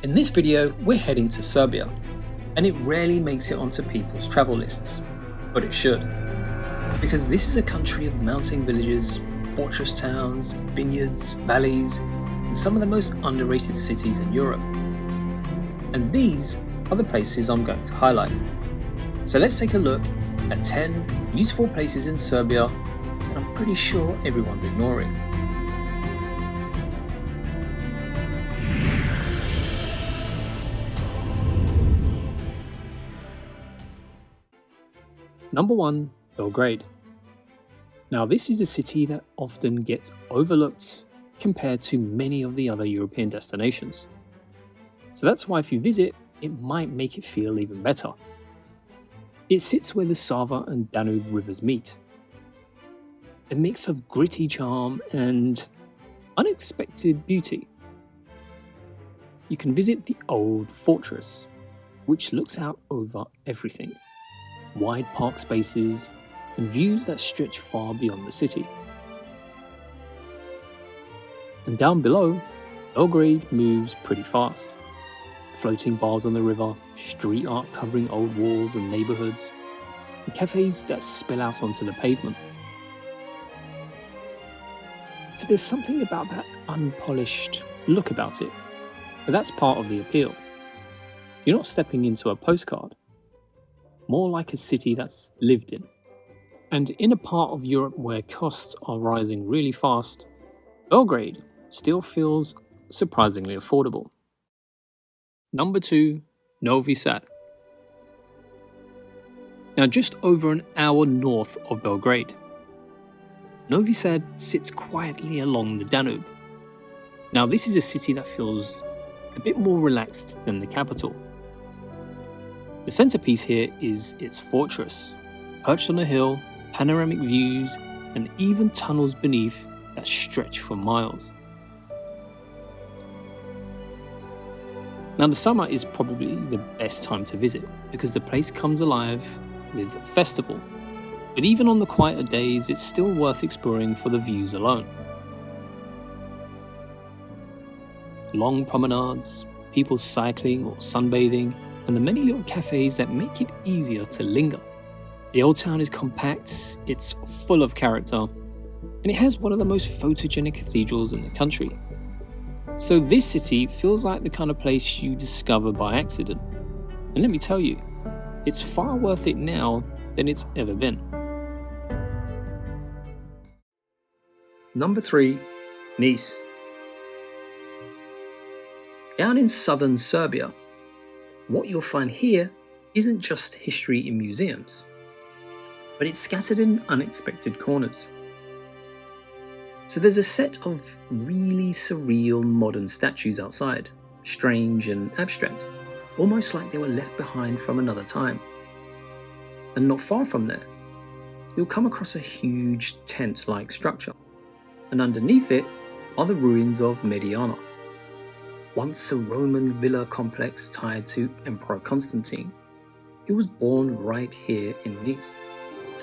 In this video, we're heading to Serbia, and it rarely makes it onto people's travel lists, but it should. Because this is a country of mountain villages, fortress towns, vineyards, valleys, and some of the most underrated cities in Europe. And these are the places I'm going to highlight. So let's take a look at 10 useful places in Serbia that I'm pretty sure everyone's ignoring. Number 1, Belgrade. Now this is a city that often gets overlooked compared to many of the other European destinations. So that's why if you visit, it might make it feel even better. It sits where the Sava and Danube rivers meet. A mix of gritty charm and unexpected beauty. You can visit the old fortress, which looks out over everything. Wide park spaces and views that stretch far beyond the city. And down below, Belgrade moves pretty fast. Floating bars on the river, street art covering old walls and neighbourhoods, and cafes that spill out onto the pavement. So there's something about that unpolished look about it, but that's part of the appeal. You're not stepping into a postcard, more like a city that's lived in. And in a part of Europe where costs are rising really fast, Belgrade still feels surprisingly affordable. Number 2, Novi Sad. Now just over an hour north of Belgrade, Novi Sad sits quietly along the Danube. Now this is a city that feels a bit more relaxed than the capital. The centerpiece here is its fortress, perched on a hill, panoramic views, and even tunnels beneath that stretch for miles. Now the summer is probably the best time to visit because the place comes alive with a festival, but even on the quieter days it's still worth exploring for the views alone. Long promenades, people cycling or sunbathing, and the many little cafes that make it easier to linger. The old town is compact, it's full of character, and it has one of the most photogenic cathedrals in the country. So this city feels like the kind of place you discover by accident. And let me tell you, it's far worth it now than it's ever been. Number 3, Niš. Down in southern Serbia, what you'll find here isn't just history in museums, but it's scattered in unexpected corners. So there's a set of really surreal modern statues outside, strange and abstract, almost like they were left behind from another time. And not far from there, you'll come across a huge tent-like structure, and underneath it are the ruins of Mediana, once a Roman villa complex tied to Emperor Constantine. He was born right here in Niš.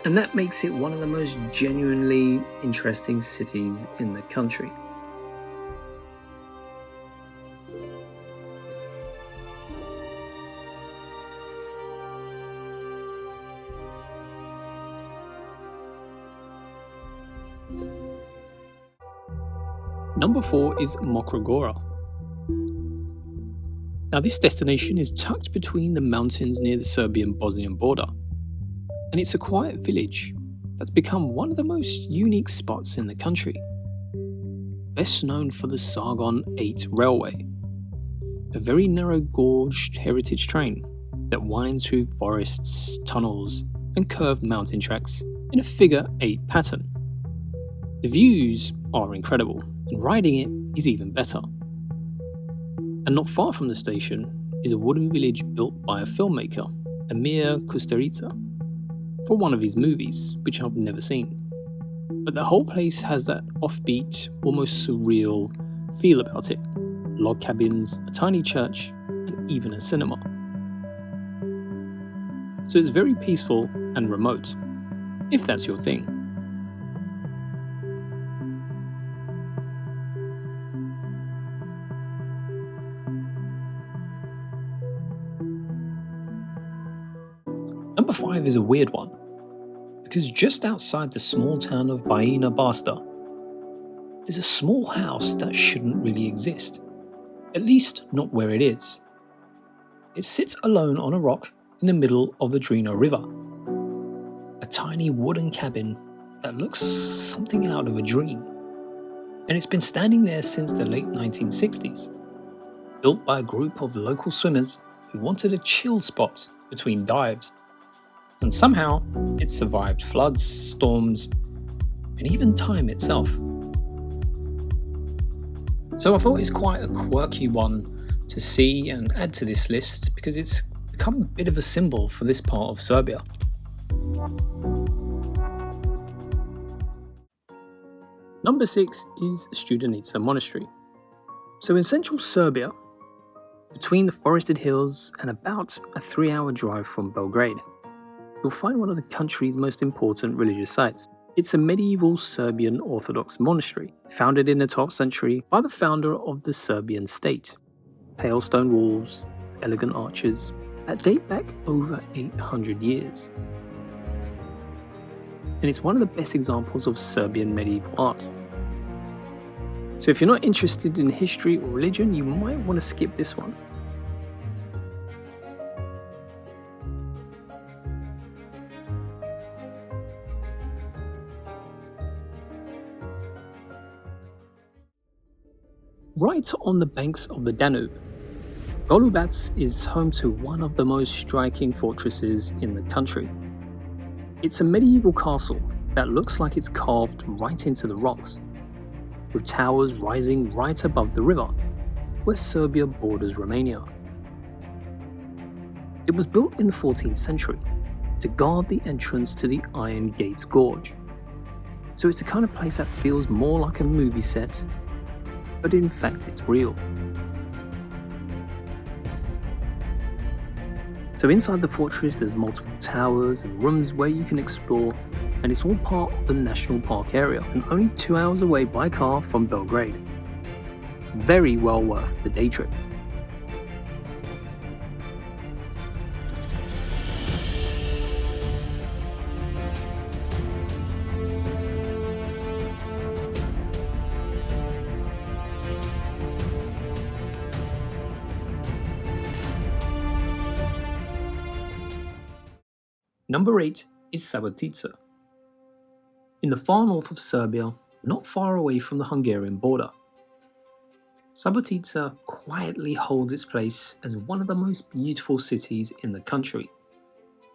And that makes it one of the most genuinely interesting cities in the country. Number 4 is Mokra Gora. Now this destination is tucked between the mountains near the Serbian-Bosnian border, and it's a quiet village that's become one of the most unique spots in the country. Best known for the Šargan Eight railway, a very narrow-gauged heritage train that winds through forests, tunnels, and curved mountain tracks in a figure 8 pattern. The views are incredible, and riding it is even better. And not far from the station is a wooden village built by a filmmaker, Emir Kusturica, for one of his movies, which I've never seen. But the whole place has that offbeat, almost surreal feel about it. Log cabins, a tiny church, and even a cinema. So it's very peaceful and remote, if that's your thing. Number 5 is a weird one, because just outside the small town of Banja Basta, there's a small house that shouldn't really exist, at least not where it is. It sits alone on a rock in the middle of the Drina river, a tiny wooden cabin that looks something out of a dream, and it's been standing there since the late 1960s, built by a group of local swimmers who wanted a chill spot between dives. And somehow, it survived floods, storms, and even time itself. So I thought it's quite a quirky one to see and add to this list because it's become a bit of a symbol for this part of Serbia. Number 6 is Studenica Monastery. So in central Serbia, between the forested hills and about a 3-hour drive from Belgrade, you'll find one of the country's most important religious sites. It's a medieval Serbian Orthodox monastery, founded in the 12th century by the founder of the Serbian state. Pale stone walls, elegant arches, that date back over 800 years. And it's one of the best examples of Serbian medieval art. So if you're not interested in history or religion, you might want to skip this one. Right on the banks of the Danube, Golubac is home to one of the most striking fortresses in the country. It's a medieval castle that looks like it's carved right into the rocks, with towers rising right above the river, where Serbia borders Romania. It was built in the 14th century to guard the entrance to the Iron Gates Gorge. So it's a kind of place that feels more like a movie set, but in fact it's real. So inside the fortress there's multiple towers and rooms where you can explore, and it's all part of the national park area and only 2 hours away by car from Belgrade. Very well worth the day trip. Number 8 is Subotica. In the far north of Serbia, not far away from the Hungarian border. Subotica quietly holds its place as one of the most beautiful cities in the country,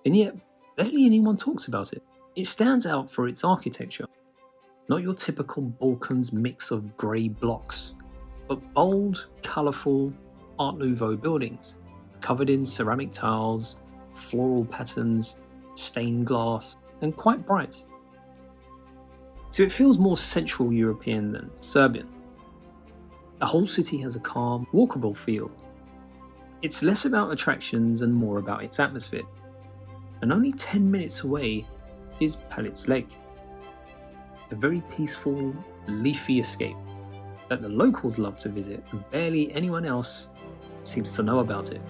and yet barely anyone talks about it. It stands out for its architecture, not your typical Balkans mix of grey blocks, but bold, colourful Art Nouveau buildings, covered in ceramic tiles, floral patterns, stained glass, and quite bright. So it feels more Central European than Serbian. The whole city has a calm, walkable feel. It's less about attractions and more about its atmosphere. And only 10 minutes away is Palić Lake, a very peaceful, leafy escape that the locals love to visit and barely anyone else seems to know about it.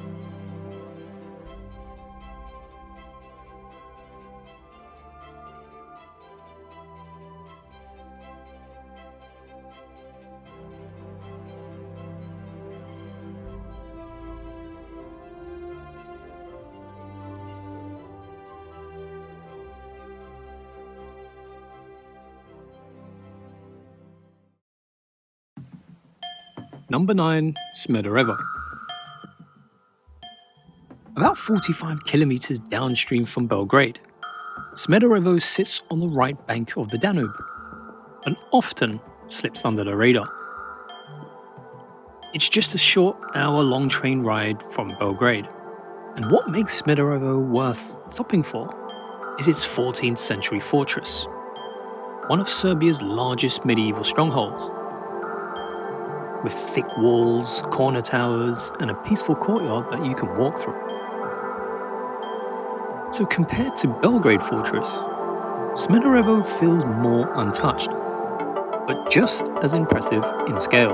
Number 9, Smederevo. About 45 kilometers downstream from Belgrade, Smederevo sits on the right bank of the Danube and often slips under the radar. It's just a short hour-long train ride from Belgrade, and what makes Smederevo worth stopping for is its 14th century fortress, one of Serbia's largest medieval strongholds. With thick walls, corner towers, and a peaceful courtyard that you can walk through. So compared to Belgrade Fortress, Smederevo feels more untouched, but just as impressive in scale.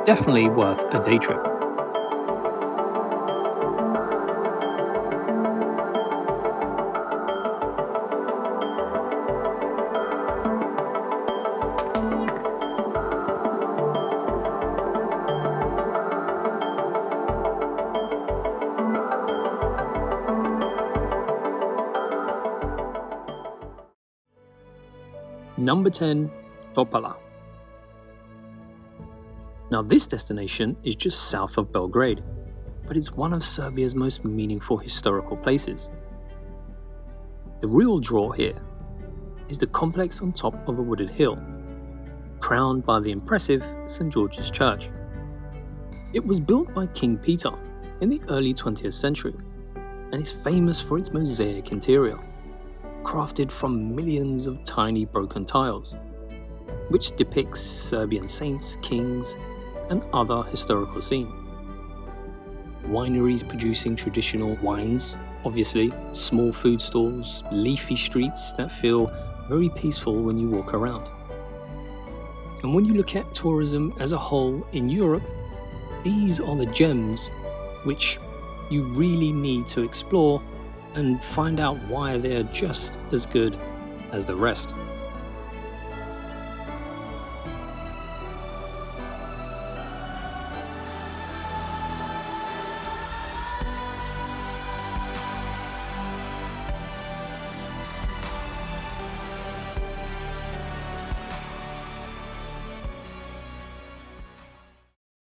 Definitely worth a day trip. Number 10, Topola. Now this destination is just south of Belgrade, but it's one of Serbia's most meaningful historical places. The real draw here is the complex on top of a wooded hill, crowned by the impressive St. George's Church. It was built by King Peter in the early 20th century and is famous for its mosaic interior, crafted from millions of tiny broken tiles, which depicts Serbian saints, kings, and other historical scenes. Wineries producing traditional wines, obviously, small food stalls, leafy streets that feel very peaceful when you walk around. And when you look at tourism as a whole in Europe, these are the gems which you really need to explore and find out why they're just as good as the rest.